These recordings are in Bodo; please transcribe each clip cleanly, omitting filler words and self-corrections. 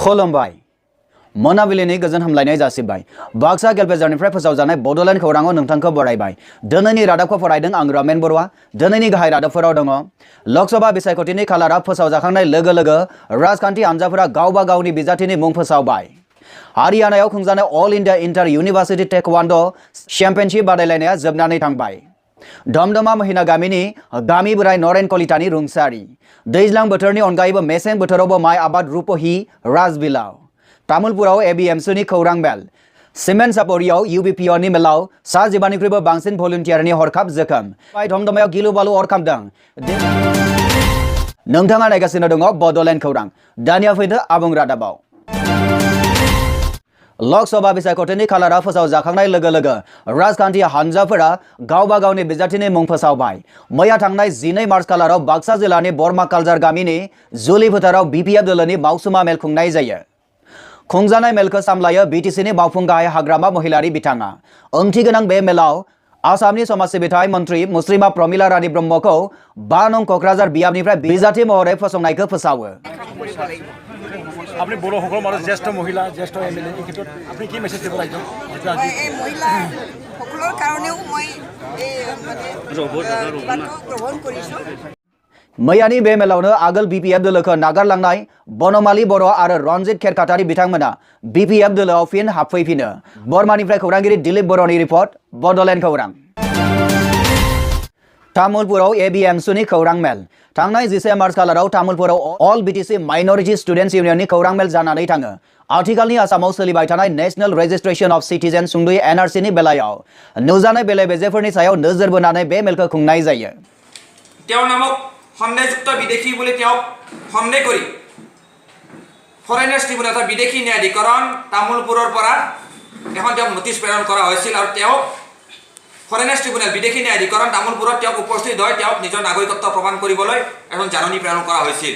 खुलुमबाय मोनाबिलिनि गोजोन हामलायनाय जासिबाय बाक्सा गेलपेजारनिफ्राय फोसावजानाय बड'लेण्ड खौराङाव नोंथांखौ बरायबाय दिनैनि रादाबखौ फरायदों आं रमेन बरुवा दिनैनि गाहाय रादाबफोराव दङ लोकसभा बिसायख'थिनि खालारा फोसावजाखांनाय लोगो लोगो राजखान्थि हानजाफोरा गावबा गावनि बिजाथिनि मुं फोसावबाय हारियानायाव खुंजानाय all India inter university taekwondo' championship बादायलायनाया जोबनानै थांबाय दमदमा महिना गामिनि गामि बोराय नरेन कलितानि रुंसारि दैज्लां बोथोरनि अनगायैबो मेसें बोथोरावबो माइ आबाद रुपहि राजबिलाव तामुलपुराव एबिएमसुनि खौरां मेल सिमेन्ट सापरियाव यूबीपीअनि मेलाव सा 15निख्रुइबो बांसिन भलुन्टियारनि हरखाब जोखोम धमधमायाव गिलु बालु अर खामदों नोंथाङा नायगासिनो दङ बड'लेण्ड खौरां दानिया फैदो आबुं रादाबाव लोकसभा बिसायख'थिनि खालारा फोसावजाखांनाय लोगो लोगो राजखान्थि हानजाफोरा गावबा गावनि बिजाथिनि मुं फोसावबाय मैया थांनाय 12 मार्च खालाराव बाक्सा जिल्लानि बरमा कालजार गामिनि जुलि फोथाराव बीपीएफ दोलोनि मावसुमा मेल खुंनाय जायो खुंजानाय मेलखौ सामलायो बीटीसीनि मावफुं गाहाय हाग्रामा महिलारि बिथाङा ओंथि गोनां बे मेलाव आसामनि समाज सिबिथाय मन्त्रि मुस्रिमा प्रमिला रानी ब्रह्मखौ 5 नं क'क्राझार बियाबनिफ्राय बिजाथि महरै फसंनायखौ फोसावो আপনি বড় সকল মানুষ জ্যেষ্ঠ মহিলা জ্যেষ্ঠ এমএলএ এই ক্ষেত্ৰত আপনি কি মেছেজ দিব ৰাইজক এই মহিলা সকলৰ কাৰণেও মই গ্ৰহণ কৰিছো मैयानि बे मेलावनो आगोल बीपीएफ दोलोखौ नागारलांनाय बनमाली बर' आरो रनजित खेरखातारि बिथांमोना बीपीएफ दोलोआव फिन हाबफैफिनो बर्मानिफ्राय खौरांगिरि दिलीप बर'नि रिपर्ट बड'लेण्ड खौरां तामुलपुराव एबिएमसुनि खौरां मेल थांनाय 11 मार्च खालाराव तामुलपुराव अल बीटीसी माइनरिटी स्टुडेन्ट्स इउनियननि खौरां मेल जानानै थाङो आथिखालनि आसामाव सोलिबाय थानाय नेशनेल रेजिस्ट्रेशन अफ सिटिजेन सुंद'यै एनआरसीनि बेलायाव नुजानाय बेले बेजेफोरनि सायाव नोजोर बोनानै बे मेलखौ खुंनाय जायो তেওঁ নামক সন্দেহযুক্ত বিদেশী বুলি তেওঁক সন্দেহ কৰি ফৰেনাৰ্ছ ট্ৰিবিউনেল এটা বিদেশী ন্যায়াধিকৰণ তামুলপুৰৰ পৰা এখন তেওঁক নটিছ প্ৰেৰণ কৰা হৈছিল আৰু তেওঁক ফৰেনাৰ্ছ ট্ৰিবিউনেল বিদেশী ন্যায়াধিকৰণ তামুলপুৰত তেওঁক উপস্থিত হৈ তেওঁক নিজৰ নাগৰিকত্ব প্ৰমাণ কৰিবলৈ এখন জাননী প্ৰেৰণ কৰা হৈছিল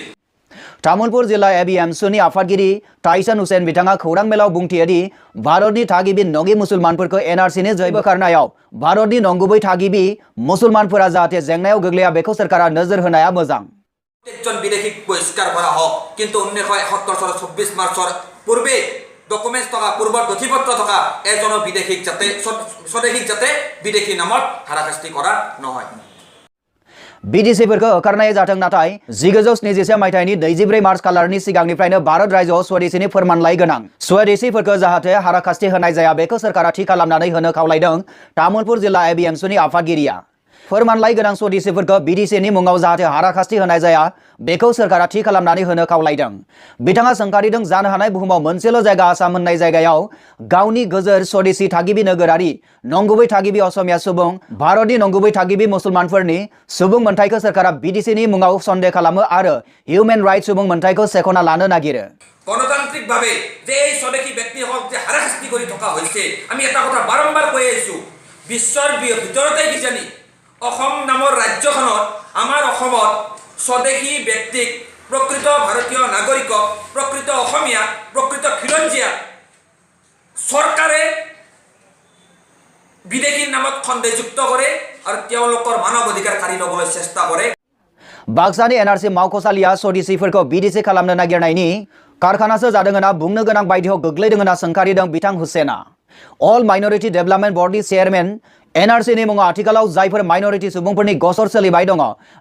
तामुलपुर जिल्ला एबिएमसुनि आफादगिरि टाइसन हुसैन बिथाङा खौरां मेलाव बुंथियोदि भारतनि थागिबि नङि मुसलमानफोरखौ एनआरसीनि जै बोखारनायाव भारतनि नंगुबै थागिबि मुसलमानफोरा जाहाथे जेंनायाव गोग्लैया बेखौ सरकारा नोजोर होनाया मोजां একজন বিদেশীক বহিষ্কাৰ কৰা হওক কিন্তু 1971 চনৰ 24 মাৰ্চৰ পূৰ্বে ডকুমেন্টছ থকা পূৰ্বৰ নথিপত্ৰ থকা এজনৰ বিদেশীক যাতে স্বদেশীক যাতে বিদেশী নামত হাৰাশাস্তি কৰা নহয় बीटीसीफोरखौ होखारनाय जाथों नाथाय 1971 मायथाइनि 24 मार्च खालारनि सिगांनिफ्रायनो भारत रायजोआव स्वदेशीनि फोरमानलाइ गोनां स्वदेशीफोरखौ जाहाथे हाराखास्ति होनाय जाया बेखौ सरकारा थि खालामनानै होनो खावलायदों तामुलपुर जिल्ला एबिएमसुनि आफादगिरिया फोरमानलाइ गोनां स्वदेशीफोरखौ बीटीसीनि मुङाव जाहाथे हाराखास्ति होनाय जाया बेखौ सरकारा थि खालामनानै होनो खावलायदों बिथाङा सोंखारिदों जानो हानाय बुहुमाव मोनसेल' जायगा आसाम होननाय जायगायाव गावनि गोजोर स्वदेशी थागिबि नोगोरारि नंगुबै थागिबि असमिया सुबुं भारतनि नंगुबै थागिबि मुसलमानफोरनि सुबुं मोनथायखौ सरकारा बीटीसीनि मुङाव सन्देह खालामो आरो हिउमेन राइट सुबुं मोनथायखौ सेखना लानो नागिरो গণতান্ত্ৰিকভাৱে যে এই স্বদেশী ব্যক্তিসকলক যে হাৰাশাস্তি কৰি থকা হৈছে আমি এটা কথা বাৰম্বাৰ কৈ আহিছো বিশ্বৰ ভিতৰতে কিজানি অসম নামৰ ৰাজ্যখনত আমাৰ অসমত স্বদেশী ব্যক্তিক প্ৰকৃত ভাৰতীয় নাগৰিকক প্ৰকৃত অসমীয়া প্ৰকৃত খিলঞ্জীয়া চৰকাৰে বিদেশীৰ নামত সন্দেহযুক্ত কৰে আৰু তেওঁলোকৰ মানৱ অধিকাৰ কাঢ়ি ল'বলৈ চেষ্টা কৰে बाक्सानि एनआरसी मावख'सालिया स्वदेशीफोरखौ बीटीसी खालामनो नागिरनायनि कारखानासो जादों होनना बुंनो गोनां बायदियाव गोग्लैदों होनना सोंखारिदों बिथां हुसेना अल माइनरिटी डेभेलपमेन्ट बर्डनि चेयारमेन एनआरसीनि मुङाव आथिखालाव जायफोर माइनरिटी सुबुंफोरनि गसर सोलिबाय दङ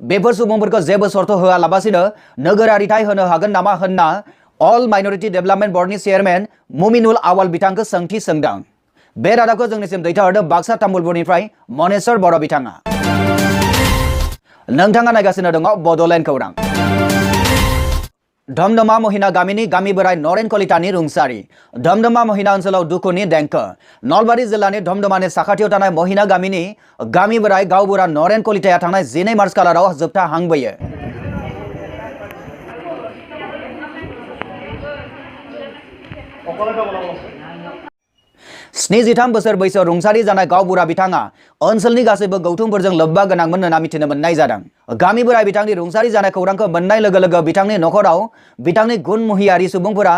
बेफोर सुबुंफोरखौ जेबो सर्त होआलाबासिनो नोगोरारिथाय होनो हागोन नामा होनना अल माइनरिटी डेभेलपमेन्ट बर्डनि चेयारमेन मुमिनुल आवाल बिथांखौ सोंथि सोंदों बे रादाबखौ जोंनिसिम दैथायहरदों बाक्सा तामुलपुरनिफ्राय मनेश्वर बर' बिथाङा नोंथाङा नायगासिनो दङ बड'लेण्ड खौरां धमधमा महिना गामिनि गामि बोराय नरेन कलितानि रुंसारि धमधमा महिना ओनसोलाव दुखुनि देंखो नलबारि जिल्लानि धमधमानि साखाथियाव थानाय महिना गामिनि गामि बोराय गावबुरा नरेन कलिताया थांनाय 12 मार्च खालाराव जोबथा हां बोयो स्निजिथाम बोसोर बैसोआव रुंसारि जानाय गावबुरा बिथाङा ओनसोलनि गासैबो गौथुमफोरजों लोब्बा गोनांमोन होनना मिथिनो मोननाय जादों गामि बोराय बिथांनि रुंसारि जानाय खौरांखौ मोननाय लोगो लोगो बिथांनि नखराव बिथांनि गुनमुहियारि सुबुंफोरा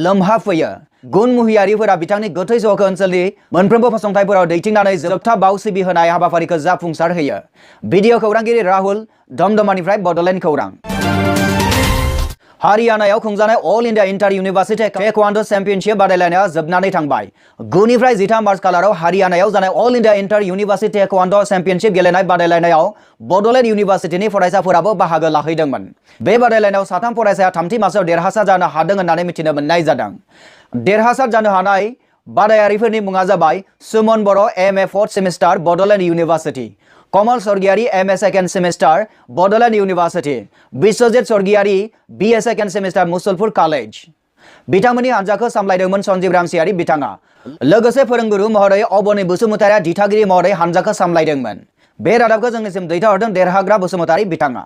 लोमहाफैयो गुनमुहियारिफोरा बिथांनि गोथै सहखौ ओनसोलनि मोनफ्रोमबो फसंथानफोराव दैथिंनानै जोबथा बाव सिबि होनाय हाबाफारिखौ जाफुंसार होयो भिडिअ खौरांगिरि राहुल धमधमानिफ्राय बड'लेण्ड खौरां हारियानायाव खुंजानाय all India inter university taekwondo championship बादायलायनाया जोबनानै थांबाय 9 निफ्राय 13 मार्च खालाराव हारियानायाव जानाय all India inter university taekwondo championship गेलेनाय बादायलायनायाव बडोलेण्ड यूनिवर्सिटीनि फरायसाफोराबो बाहागो लाहैदोंमोन। बे बादायलायनायाव साथाम फरायसाया थामथि मासआव देरहासार जानो हादों होननानै मिथिनो मोननाय जादों। देरहासार जानो हानाय बादायारिफोरनि मुङा जाबाय Suman Boro' M A. 4th semester Bodoland university, Kamal Swargiary M A. 2nd semester Bodoland university, Biswajit Swargiary B.A. 2nd semester Musalpur college. बिथांमोननि हानजाखौ सामलायदोंमोन सन्जीव रामसियारी बिथाङा। लोगोसे फोरोंगुरु महरै अबनि बसुमतारिया दिथागिरि महरै हानजाखौ सामलायदोंमोन। बे रादाबखौ जोंनिसिम दैथायहरदों देरहाग्रा बसुमतारी बिथाङा।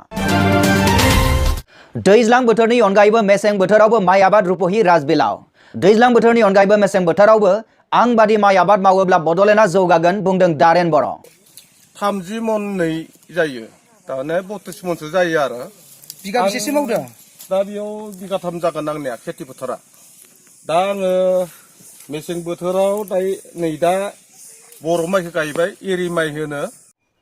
दैज्लां बोथोरनि अनगायैबो मेसें बोथोरावबो माइ आबाद रुपहि राजबिलाव। दैज्लां बोथोरनि अनगायैबो मेसें बोथोरावबो आंबादि माइ आबाद मावोब्ला बड'लेण्डआ जौगागोन बुंदों दारेन बर'। 30 मन जायो दाने 32 मनसो जायो आरो बिगा बेसेसो मावदों दा बेयाव बिगाथाम जागोन आंनिया खेथि बोथोरा दा आङो मेसें बोथोराव नै दा बर' माइखौ गायबाय एरि माइ होनो।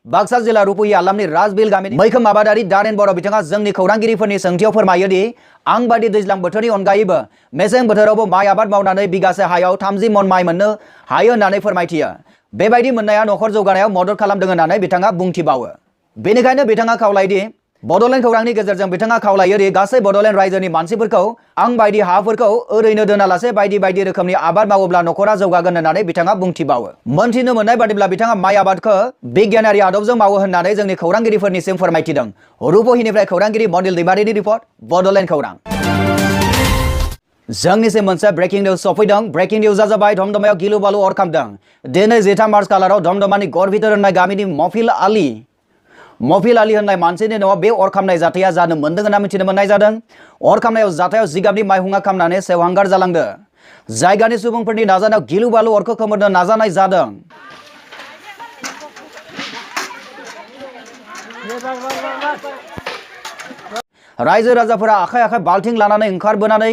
बाक्सा जिल्ला रुपहि आलामनि राजबिल गामिनि मैखोम आबादारि दारेन बर' बिथाङा जोंनि खौरांगिरिफोरनि सोंथियाव फोरमायोदि आंबादि दैज्लां बोथोरनि अनगायैबो मेसें बोथोरावबो माइ आबाद मावनानै बिगासे हायाव 30 मन माइ मोननो हायो होननानै फोरमायथियो। बेबायदि मोननाया नखर जौगानायाव मदद खालामदों होननानै बिथाङा बुंथिबावो। बेनिखायनो बिथाङा खावलायदि बड'लेण्ड खौरांनि गेजेरजों बिथाङा खावलायोदि गासै बड'लेण्ड रायजोनि मानसिफोरखौ आं बायदि हाफोरखौ ओरैनो दोनालासे बायदि बायदि रोखोमनि आबाद मावोब्ला नखरा जौगागोन होननानै बिथाङा बुंथिबावो। मोनथिनो मोननाय बादिब्ला बिथाङा माइ आबादखौ बिगियानारि आदबजों मावो होननानै जोंनि खौरांगिरिफोरनिसिम फोरमायथिदों। रुपहिनिफ्राय खौरांगिरि मनिल दैमारिनि रिपर्ट बड'लेण्ड खौरां। जोंनिसिम मोनसे ब्रेकिं निउज सफैदों। ब्रेकिं निउजआ जाबाय धमधमायाव गिलु बालु अर खामदों। दिनै 13 मार्च खालाराव धमधमानि गरभितर होननाय गामिनि मफिल आली होननाय मानसिनि न'आव बे अर खामनाय जाथाया जानो मोनदों होनना मिथिनो मोननाय जादों। अर खामनायाव जाथायाव जिगाबनि माइहुङा खामनानै सेवहांगार जालांदों। जायगानि सुबुंफोरनि नाजानायाव गिलु बालु अरखौ खोमोरनो नाजानाय जादों। रायजो राजाफोरा आखाइ आखाइ बाल्थिं लानानै ओंखारबोनानै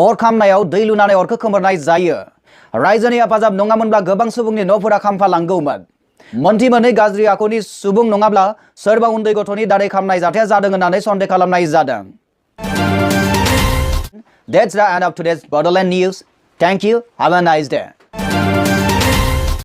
अर खामनायाव दै लुनानै अरखौ खोमोरनाय जायो। रायजोनि हेफाजाब नङामोनब्ला गोबां सुबुंनि न'फोरा खामफालांगौमोन। मोनथि मोनै गाज्रि आखुनि सुबुं नङाब्ला सोरबा उन्दै गथ'नि दारै खामनाय जाथाया जादों होननानै सन्देह खालामनाय जादों। That's the end of today's Bodoland news. Thank you. Have a nice day.